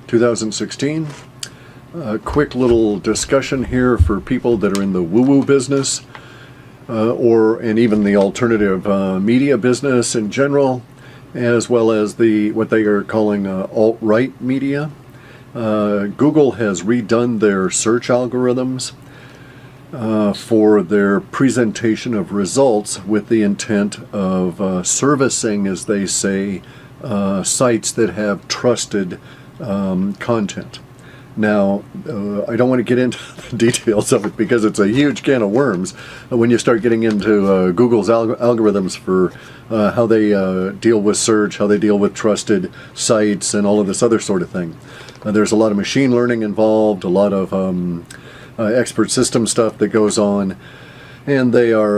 2016. A quick little discussion here for people that are in the woo-woo business and even the alternative media business in general, as well as what they are calling alt-right media. Google has redone their search algorithms for their presentation of results with the intent of servicing, as they say, sites that have trusted content. Now, I don't want to get into the details of it because it's a huge can of worms when you start getting into Google's algorithms for how they deal with search, how they deal with trusted sites, and all of this other sort of thing. There's a lot of machine learning involved, a lot of expert system stuff that goes on, and they are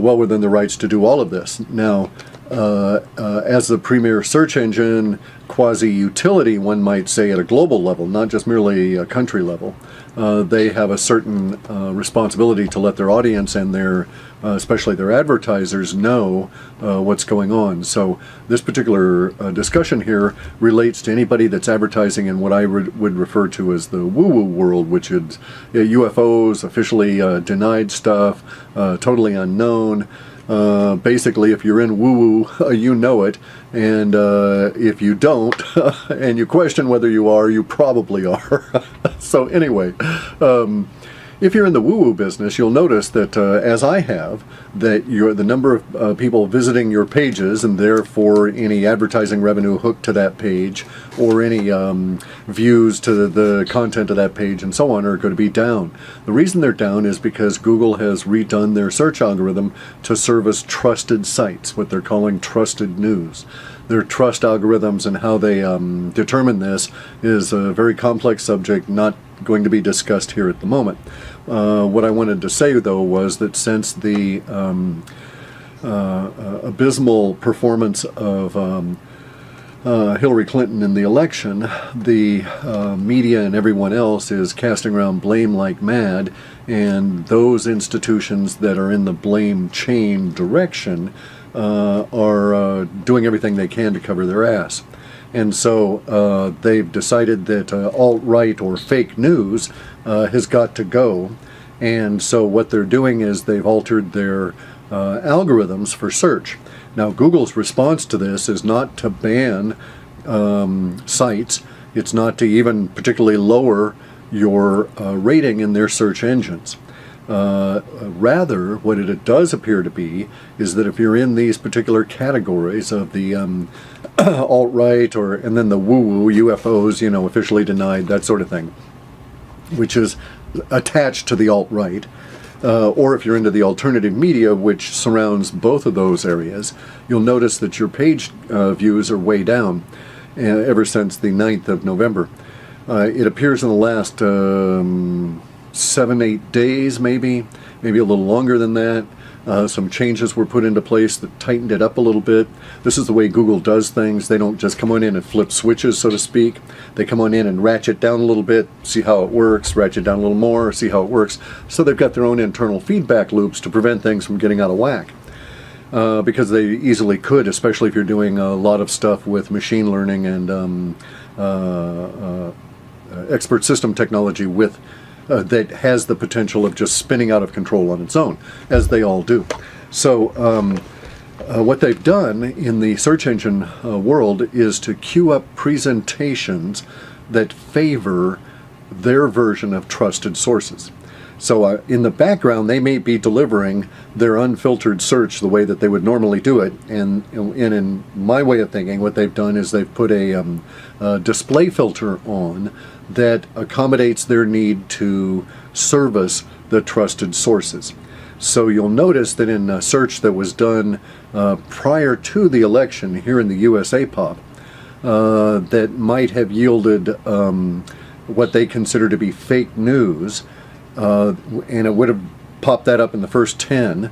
well within the rights to do all of this. Now, as the premier search engine, quasi-utility, one might say, at a global level, not just merely a country level, they have a certain responsibility to let their audience and especially their advertisers know what's going on. So this particular discussion here relates to anybody that's advertising in what I would refer to as the woo-woo world, which is UFOs, officially denied stuff, totally unknown. Basically, if you're in woo-woo, you know it, and if you don't, and you question whether you are, you probably are. So anyway, if you're in the woo-woo business, you'll notice that, as I have, that the number of people visiting your pages, and therefore any advertising revenue hooked to that page, or any views to the content of that page, and so on, are going to be down. The reason they're down is because Google has redone their search algorithm to service trusted sites, what they're calling trusted news. Their trust algorithms and how they determine this is a very complex subject, not going to be discussed here at the moment. What I wanted to say, though, was that since the abysmal performance of Hillary Clinton in the election, the media and everyone else is casting around blame like mad, and those institutions that are in the blame chain direction are doing everything they can to cover their ass. And so they've decided that alt-right or fake news has got to go. And so what they're doing is they've altered their algorithms for search. Now, Google's response to this is not to ban sites. It's not to even particularly lower your rating in their search engines. Rather, what it does appear to be is that if you're in these particular categories of the alt-right and then the woo-woo, UFOs, officially denied, that sort of thing, which is attached to the alt-right, or if you're into the alternative media, which surrounds both of those areas, you'll notice that your page views are way down ever since the 9th of November. It appears in the last 7-8 days, maybe a little longer than that. Some changes were put into place that tightened it up a little bit. This is the way Google does things. They don't just come on in and flip switches, so to speak. They come on in and ratchet down a little bit, see how it works, ratchet down a little more, see how it works. So they've got their own internal feedback loops to prevent things from getting out of whack. Because they easily could, especially if you're doing a lot of stuff with machine learning and expert system technology with that has the potential of just spinning out of control on its own, as they all do. So what they've done in the search engine world is to queue up presentations that favor their version of trusted sources. So in the background, they may be delivering their unfiltered search the way that they would normally do it. And in my way of thinking, what they've done is they've put a display filter on that accommodates their need to service the trusted sources. So you'll notice that in a search that was done prior to the election here in the USA pop, that might have yielded what they consider to be fake news, and it would have popped that up in the first 10,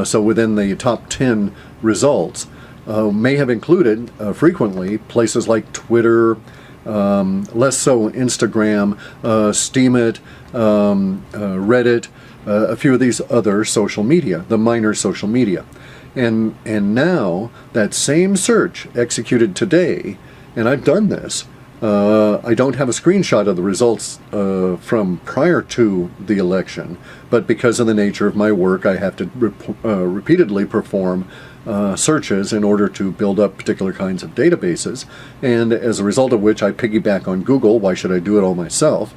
so within the top 10 results, may have included frequently places like Twitter, less so Instagram, Steemit, Reddit, a few of these other social media, the minor social media. And now that same search executed today, and I've done this, I don't have a screenshot of the results from prior to the election, but because of the nature of my work, I have to repeatedly perform searches in order to build up particular kinds of databases, and as a result of which I piggyback on Google. Why should I do it all myself?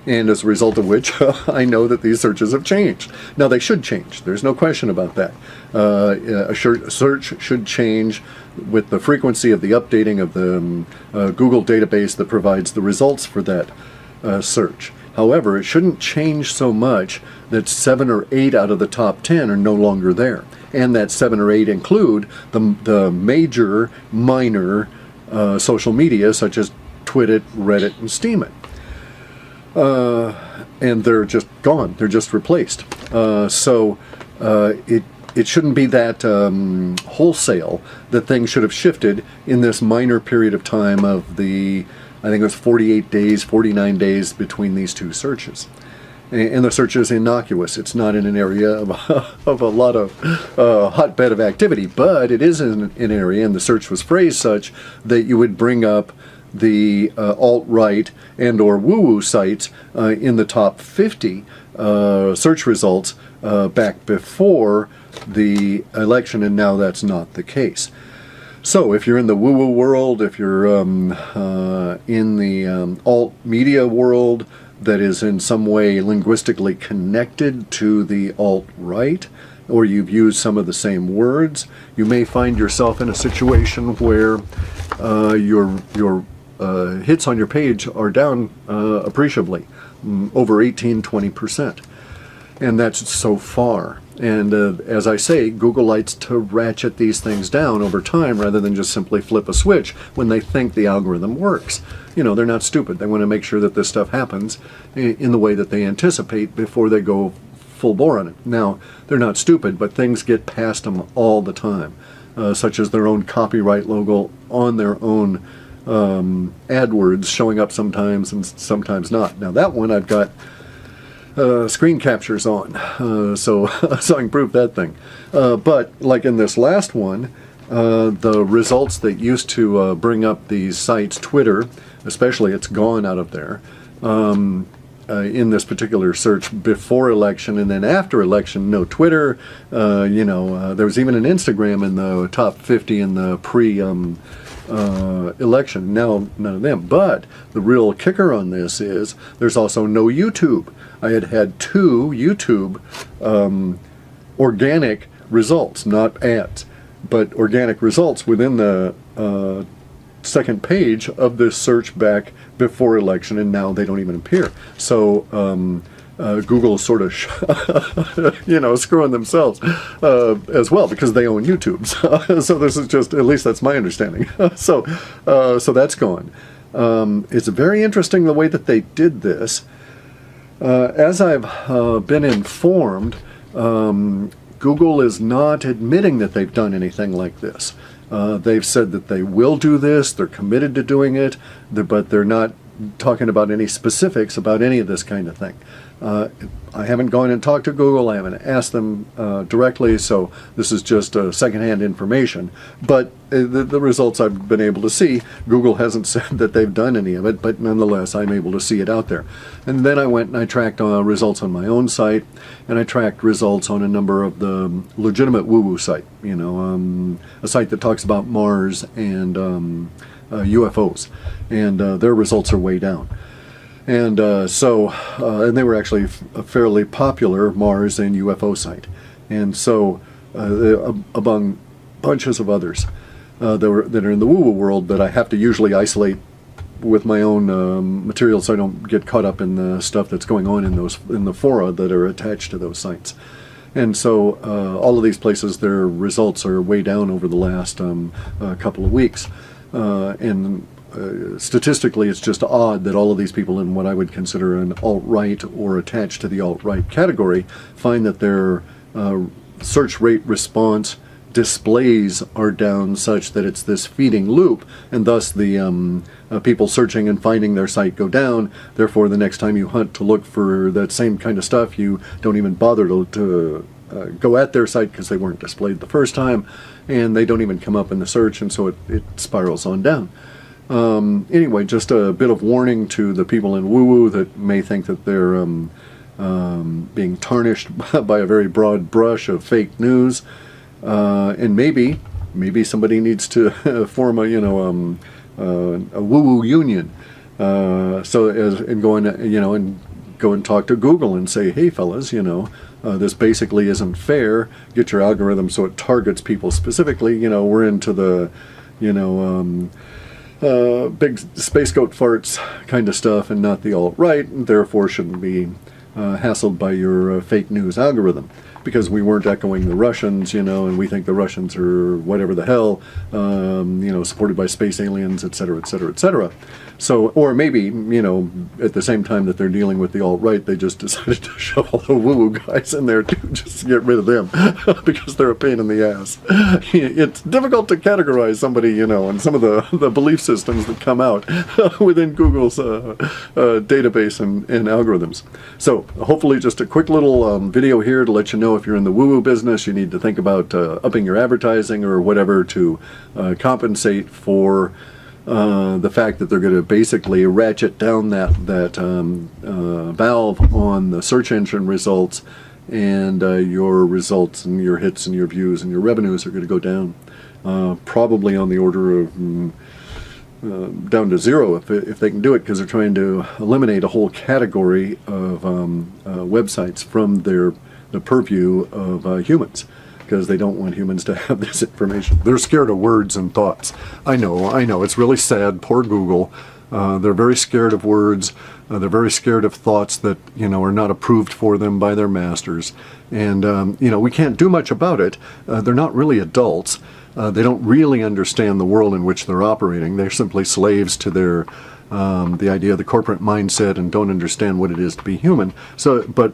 And as a result of which, I know that these searches have changed. Now, they should change. There's no question about that. A search should change with the frequency of the updating of the Google database that provides the results for that search. However, it shouldn't change so much that 7 or 8 out of the top 10 are no longer there. And that 7 or 8 include the major, minor social media, such as Twit, Reddit, and Steemit. And they're just gone. They're just replaced. So it shouldn't be that wholesale that things should have shifted in this minor period of time of I think it was 48 days, 49 days between these two searches. And the search is innocuous. It's not in an area of a lot of hotbed of activity, but it is in an area, and the search was phrased such that you would bring up the alt-right and or woo-woo sites in the top 50 search results back before the election, and now that's not the case. So if you're in the woo-woo world, if you're in the alt-media world that is in some way linguistically connected to the alt-right, or you've used some of the same words, you may find yourself in a situation where your hits on your page are down appreciably, over 18–20%. And that's so far. And as I say, Google likes to ratchet these things down over time rather than just simply flip a switch when they think the algorithm works. You know, they're not stupid. They want to make sure that this stuff happens in the way that they anticipate before they go full bore on it. Now, they're not stupid, but things get past them all the time, such as their own copyright logo on their own AdWords showing up sometimes and sometimes not. Now that one I've got screen captures on, so I can prove that thing. But like in this last one, the results that used to bring up these sites, Twitter especially, it's gone out of there. In this particular search before election, and then after election, no Twitter. There was even an Instagram in the top 50 in the election. Now none of them. But the real kicker on this is there's also no YouTube. I had 2 YouTube organic results, not ads, but organic results within the second page of this search back before election, and now they don't even appear. So Google is sort of screwing themselves as well, because they own YouTube. So this is just, at least that's my understanding. So that's gone. It's very interesting the way that they did this. As I've been informed, Google is not admitting that they've done anything like this. They've said that they will do this, they're committed to doing it, but they're not talking about any specifics about any of this kind of thing. I haven't gone and talked to Google, I haven't asked them directly, so this is just secondhand information. But the results I've been able to see, Google hasn't said that they've done any of it, but nonetheless I'm able to see it out there. And then I went and I tracked results on my own site, and I tracked results on a number of the legitimate woo-woo site, a site that talks about Mars and UFOs, and their results are way down. And and they were actually a fairly popular Mars and UFO site. And so, among bunches of others that are in the woo-woo world that I have to usually isolate with my own material, so I don't get caught up in the stuff that's going on in the fora that are attached to those sites. And so, all of these places, their results are way down over the last couple of weeks, and statistically, it's just odd that all of these people in what I would consider an alt-right or attached to the alt-right category find that their search rate response displays are down such that it's this feeding loop, and thus the people searching and finding their site go down. Therefore, the next time you hunt to look for that same kind of stuff, you don't even bother to go at their site because they weren't displayed the first time, and they don't even come up in the search, and so it spirals on down. Anyway, just a bit of warning to the people in woo-woo that may think that they're being tarnished by a very broad brush of fake news, and maybe somebody needs to form a woo-woo union, and go and talk to Google and say, hey fellas, this basically isn't fair. Get your algorithm so it targets people specifically. We're into the big space goat farts kind of stuff and not the alt-right, and therefore shouldn't be hassled by your fake news algorithm, because we weren't echoing the Russians, and we think the Russians are whatever the hell, supported by space aliens, etc., etc., etc. So, or maybe, at the same time that they're dealing with the alt-right, they just decided to shove all the woo-woo guys in there too, just to get rid of them, because they're a pain in the ass. It's difficult to categorize somebody, and some of the belief systems that come out within Google's database and algorithms. So, hopefully just a quick little video here to let you know if you're in the woo-woo business, you need to think about upping your advertising or whatever to compensate for the fact that they're going to basically ratchet down that valve on the search engine results, and your results and your hits and your views and your revenues are going to go down, probably on the order of down to zero if they can do it, because they're trying to eliminate a whole category of websites from the purview of humans, because they don't want humans to have this information. They're scared of words and thoughts. I know, it's really sad. Poor Google. They're very scared of words. They're very scared of thoughts that, are not approved for them by their masters. And, we can't do much about it. They're not really adults. They don't really understand the world in which they're operating. They're simply slaves to their the idea of the corporate mindset, and don't understand what it is to be human. So, but